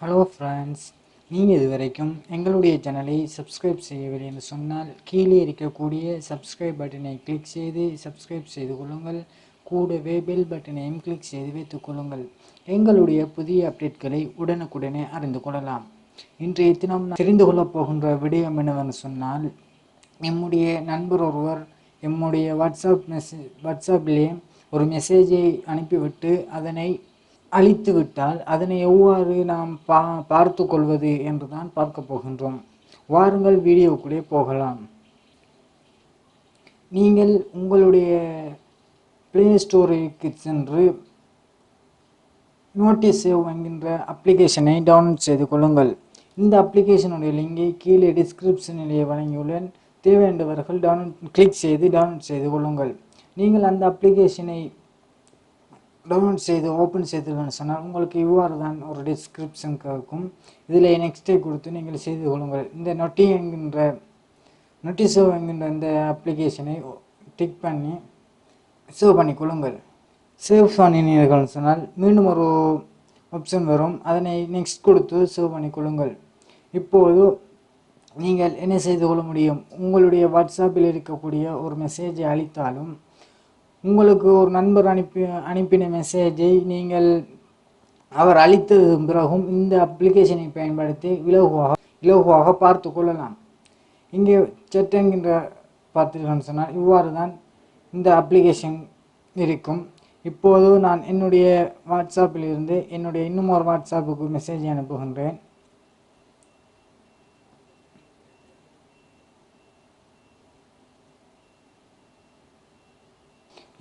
Hello friends, நீங்கள் இதுவரைக்கும் எங்களுடைய சேனலை சப்ஸ்கிரைப் செய்யவில்லை என்று சொன்னால் கீழே இருக்கக்கூடிய சப்ஸ்கிரைப் பட்டனை கிளிக் செய்து சப்ஸ்கிரைப் செய்து கொள்ளுங்கள். கூடவே பெல் பட்டனையும் கிளிக் செய்து வைத்துக் கொள்ளுங்கள். எங்களுடைய புதிய அப்டேட்களை உடனுக்குடனே அறிந்து கொள்ளலாம். இன்றைய தினம் தெரிந்து கொள்ளப் போகின்ற விடயம் என்னவென்று சொன்னால், நம்முடைய நண்பர் ஒருவர் நம்முடைய வாட்ஸ்அப்பிலே ஒரு மெசேஜை அனுப்பிவிட்டு அதனை அழித்து விட்டால் அதனை எவ்வாறு நாம் பார்த்து கொள்வது என்று தான் பார்க்க போகின்றோம். வாருங்கள் வீடியோக்குள்ளே போகலாம். நீங்கள் உங்களுடைய பிளே ஸ்டோருக்கு சென்று நோட்டீஸ் சேவ் என்கின்ற அப்ளிகேஷனை டவுன்லோட் செய்து கொள்ளுங்கள். இந்த அப்ளிகேஷனுடைய லிங்கை கீழே டிஸ்கிரிப்ஷனிலே வழங்கியுள்ளேன். தேவையானவர்கள் கிளிக் செய்து டவுன்லோட் செய்து கொள்ளுங்கள். நீங்கள் அந்த அப்ளிகேஷனை டவுன்லோட் செய்து ஓப்பன் செய்துன்னு சொன்னால் உங்களுக்கு இவ்வாறு தான் ஒரு டிஸ்கிரிப்ஷன் இருக்கும். இதில் நெக்ஸ்ட்டை கொடுத்து நீங்கள் செய்து கொள்ளுங்கள். இந்த நோட்டீஸ் என்கின்ற இந்த அப்ளிகேஷனை டிக் பண்ணி சேவ் பண்ணி கொள்ளுங்கள். சேவ் பண்ணினீர்கள் சொன்னால் மீண்டும் ஒரு ஆப்ஷன் வரும். அதனை நெக்ஸ்ட் கொடுத்து சேவ் பண்ணி கொள்ளுங்கள். இப்போது நீங்கள் என்ன செய்து கொள்ள முடியும்? உங்களுடைய வாட்ஸ்அப்பில் இருக்கக்கூடிய ஒரு மெசேஜை அளித்தாலும் உங்களுக்கு ஒரு நண்பர் அனுப்பின மெசேஜை நீங்கள் அவர் அளித்தது பிறகும் இந்த அப்ளிகேஷனை பயன்படுத்தி இலகுவாக பார்த்து கொள்ளலாம். இங்கே செட் என்கின்ற பார்த்தீர்கள் சொன்னால் இவ்வாறு தான் இந்த அப்ளிகேஷன் இருக்கும். இப்போது நான் என்னுடைய வாட்ஸ்அப்பில் இருந்து என்னுடைய இன்னும் ஒரு வாட்ஸ்அப்புக்கு மெசேஜ் அனுப்புகின்றேன்.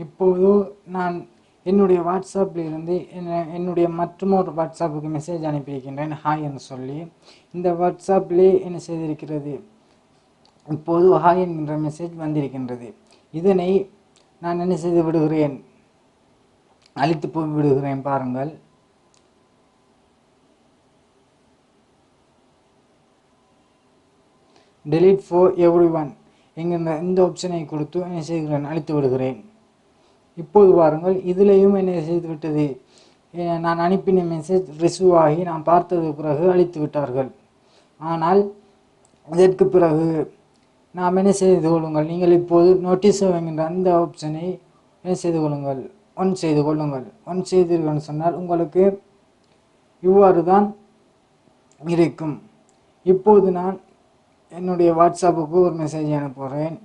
இப்போது நான் என்னுடைய வாட்ஸ்அப்பில் இருந்து என்னுடைய மற்றொரு வாட்ஸ்அப்புக்கு மெசேஜ் அனுப்பியிருக்கின்றேன், ஹாய் என்று சொல்லி. இந்த வாட்ஸ்அப்பிலே என்ன செய்திருக்கிறது? இப்போது ஹாய் என்கின்ற மெசேஜ் வந்திருக்கின்றது. இதனை நான் என்ன செய்து விடுகிறேன்? அழித்து போய் விடுகிறேன். பாருங்கள், டெலீட் ஃபார் எவ்ரிஒன் என்கின்ற இந்த ஆப்ஷனை கொடுத்து என்ன செய்கிறேன்? அழித்து விடுகிறேன். இப்போது பாருங்கள், இதிலையும் என்ன செய்து விட்டது? நான் அனுப்பின மெசேஜ் ரிசீவ் ஆகி நான் பார்த்தது பிறகு அழித்து விட்டார்கள். ஆனால் இதற்கு பிறகு நாம் என்ன செய்து கொள்ளுங்கள்? நீங்கள் இப்போது நோட்டீஸ் என்கின்ற அந்த ஆப்ஷனை என்ன செய்து கொள்ளுங்கள்? ஒன் செய்து கொள்ளுங்கள். ஒன் செய்தீர்கள் சொன்னால் உங்களுக்கு இவ்வாறு தான் இருக்கும். இப்போது நான் என்னுடைய வாட்ஸ்அப்புக்கு ஒரு மெசேஜ் அனுப்புகிறேன்.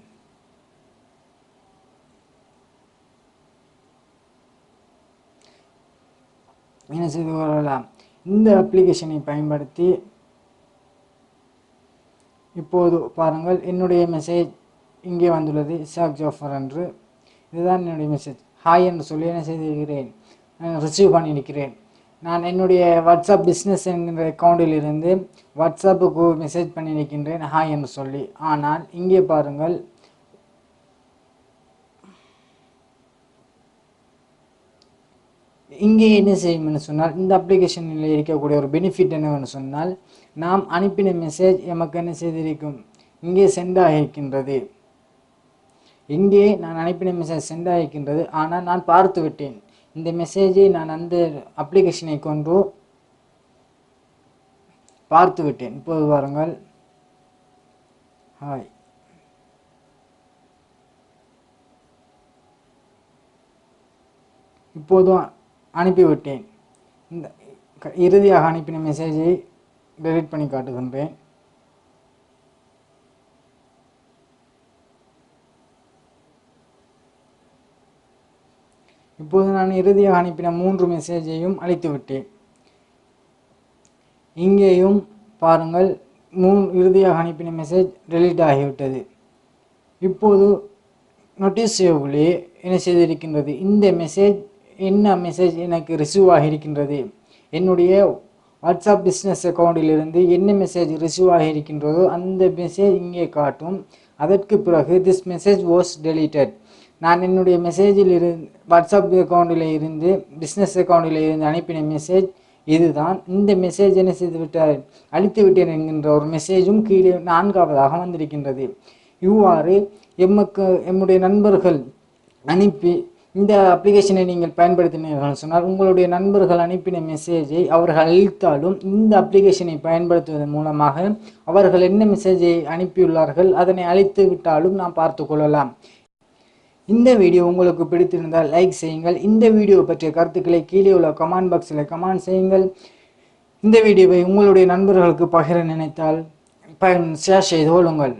என்ன செய்து கொள்ளலாம்? இந்த அப்ளிகேஷனை பயன்படுத்தி இப்போது பாருங்கள், என்னுடைய மெசேஜ் இங்கே வந்துள்ளது, இசாக் ஜாஃபர் என்று. இதுதான் என்னுடைய மெசேஜ். ஹாய் என்று சொல்லி என்ன செய்திருக்கிறேன்? ரிசீவ் பண்ணியிருக்கிறேன். நான் என்னுடைய வாட்ஸ்அப் பிஸ்னஸ் என்கிற அக்கௌண்டில் இருந்து வாட்ஸ்அப்புக்கு மெசேஜ் பண்ணியிருக்கின்றேன், ஹாய் என்று சொல்லி. ஆனால் இங்கே பாருங்கள், இங்கே என்ன செய்யும்னு சொன்னால், இந்த அப்ளிகேஷனில் இருக்கக்கூடிய ஒரு பெனிஃபிட் என்னவென்று சொன்னால், நாம் அனுப்பின மெசேஜ் எமக்கு என்ன செய்திருக்கும்? இங்கே சென்ட் ஆகியிருக்கின்றது. இங்கே நான் அனுப்பின மெசேஜ் சென்ட் ஆகியிருக்கின்றது. ஆனால் நான் பார்த்து விட்டேன். இந்த மெசேஜை நான் அந்த அப்ளிகேஷனை கொண்டு பார்த்து விட்டேன். இப்போது பாருங்கள், ஹாய். இப்போதும் அனுப்பிவிட்டேன். இந்த இறுதியாக அனுப்பின மெசேஜை டெலீட் பண்ணி காட்டுகின்றேன். இப்போது நான் இறுதியாக அனுப்பின 3 மெசேஜையும் அழித்து விட்டேன். இங்கேயும் பாருங்கள், இறுதியாக அனுப்பின மெசேஜ் டெலீட் ஆகிவிட்டது. இப்போது நோட்டீஸ் சேவ்லே என்ன செய்திருக்கின்றது? இந்த மெசேஜ் என்ன மெசேஜ் எனக்கு ரிசீவ் ஆகியிருக்கின்றது? என்னுடைய வாட்ஸ்அப் பிஸ்னஸ் அக்கௌண்டிலிருந்து என்ன மெசேஜ் ரிசீவ் ஆகியிருக்கின்றதோ அந்த மெசேஜ் இங்கே காட்டும். அதற்கு பிறகு திஸ் மெசேஜ் வாஸ் டெலீட்டட். நான் என்னுடைய மெசேஜில் இருந்து வாட்ஸ்அப் அக்கௌண்டில் இருந்து பிஸ்னஸ் அக்கௌண்டில் இருந்து அனுப்பின மெசேஜ் இதுதான். இந்த மெசேஜ் என்ன செய்து விட்டார்? அழித்து விட்டேன் என்கின்ற ஒரு மெசேஜும் கீழே 4ஆவதாக வந்திருக்கின்றது. இவ்வாறு எம்முடைய நண்பர்கள் அனுப்பி இந்த அப்ளிகேஷனை நீங்கள் பயன்படுத்தினீர்கள் சொன்னால் உங்களுடைய நண்பர்கள் அனுப்பின மெசேஜை அவர்கள் அழித்தாலும் இந்த அப்ளிகேஷனை பயன்படுத்துவதன் மூலமாக அவர்கள் என்ன மெசேஜை அனுப்பியுள்ளார்கள் அதனை அழித்து விட்டாலும் நாம் பார்த்து கொள்ளலாம். இந்த வீடியோ உங்களுக்கு பிடித்திருந்தால் லைக் செய்யுங்கள். இந்த வீடியோ பற்றிய கருத்துக்களை கீழே உள்ள கமெண்ட் பாக்ஸில் கமெண்ட் செய்யுங்கள். இந்த வீடியோவை உங்களுடைய நண்பர்களுக்கு பகிர நினைத்தால் ஷேர் செய்து கொள்ளுங்கள்.